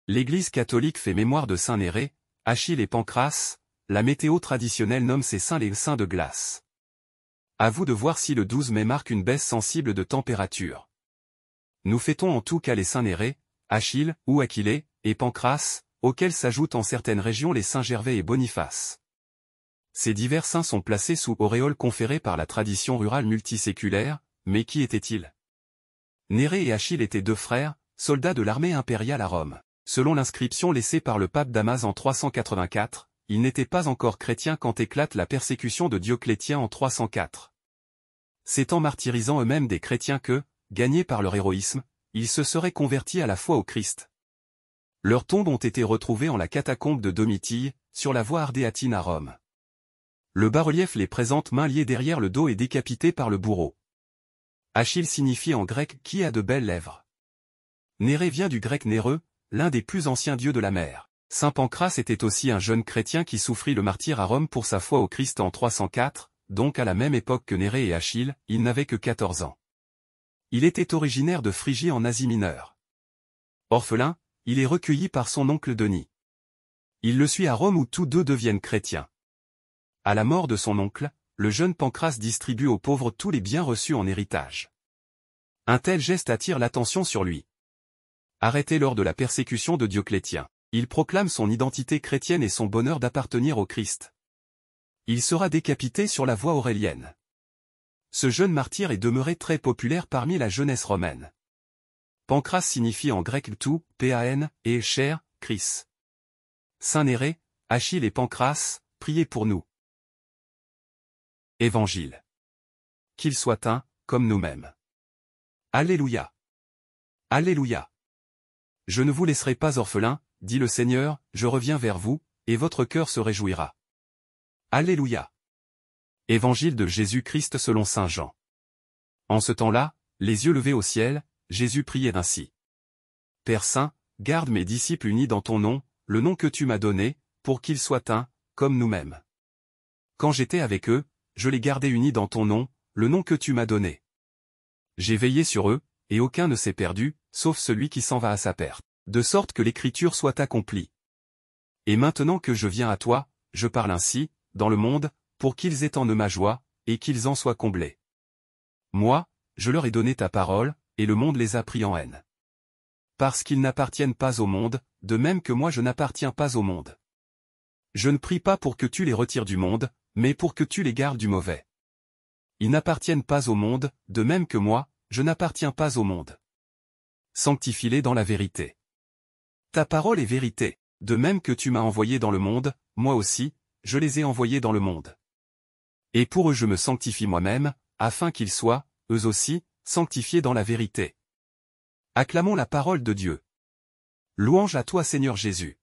L'Église catholique fait mémoire de saint Nérée, Achille et Pancrace, la météo traditionnelle nomme ces saints les saints de glace. À vous de voir si le 12 mai marque une baisse sensible de température. Nous fêtons en tout cas les saints Nérée, Achille, ou Aquilée, et Pancrace, auxquels s'ajoutent en certaines régions les saints Gervais et Boniface. Ces divers saints sont placés sous auréole conférée par la tradition rurale multiséculaire, mais qui étaient-ils? Nérée et Achille étaient deux frères, soldats de l'armée impériale à Rome. Selon l'inscription laissée par le pape Damas en 384, ils n'étaient pas encore chrétiens quand éclate la persécution de Dioclétien en 304. S'étant martyrisant eux-mêmes des chrétiens que, gagnés par leur héroïsme, ils se seraient convertis à la foi au Christ. Leurs tombes ont été retrouvées en la catacombe de Domitille, sur la voie ardéatine à Rome. Le bas-relief les présente mains liées derrière le dos et décapités par le bourreau. Achille signifie en grec « qui a de belles lèvres ». Nérée vient du grec néreux, l'un des plus anciens dieux de la mer. Saint Pancrace était aussi un jeune chrétien qui souffrit le martyre à Rome pour sa foi au Christ en 304, donc à la même époque que Nérée et Achille, il n'avait que 14 ans. Il était originaire de Phrygie en Asie mineure. Orphelin, il est recueilli par son oncle Denis. Il le suit à Rome où tous deux deviennent chrétiens. À la mort de son oncle, le jeune Pancrace distribue aux pauvres tous les biens reçus en héritage. Un tel geste attire l'attention sur lui. Arrêté lors de la persécution de Dioclétien, il proclame son identité chrétienne et son bonheur d'appartenir au Christ. Il sera décapité sur la voie aurélienne. Ce jeune martyr est demeuré très populaire parmi la jeunesse romaine. Pancrace signifie en grec tout, Pan, et cher, Chris. Saint Nérée, Achille et Pancrace, priez pour nous. Évangile. Qu'il soit un, comme nous-mêmes. Alléluia. Alléluia. Je ne vous laisserai pas orphelin, dit le Seigneur, je reviens vers vous, et votre cœur se réjouira. Alléluia. Évangile de Jésus-Christ selon saint Jean. En ce temps-là, les yeux levés au ciel, Jésus priait ainsi. Père Saint, garde mes disciples unis dans ton nom, le nom que tu m'as donné, pour qu'ils soient un, comme nous-mêmes. Quand j'étais avec eux, je les gardais unis dans ton nom, le nom que tu m'as donné. J'ai veillé sur eux, et aucun ne s'est perdu, sauf celui qui s'en va à sa perte, de sorte que l'écriture soit accomplie. Et maintenant que je viens à toi, je parle ainsi, dans le monde, pour qu'ils aient en eux ma joie, et qu'ils en soient comblés. Moi, je leur ai donné ta parole, et le monde les a pris en haine. Parce qu'ils n'appartiennent pas au monde, de même que moi je n'appartiens pas au monde. Je ne prie pas pour que tu les retires du monde, mais pour que tu les gardes du mauvais. Ils n'appartiennent pas au monde, de même que moi, je n'appartiens pas au monde. Sanctifie-les dans la vérité. Ta parole est vérité, de même que tu m'as envoyé dans le monde, moi aussi, je les ai envoyés dans le monde. Et pour eux je me sanctifie moi-même, afin qu'ils soient, eux aussi, sanctifiés dans la vérité. Acclamons la parole de Dieu. Louange à toi Seigneur Jésus.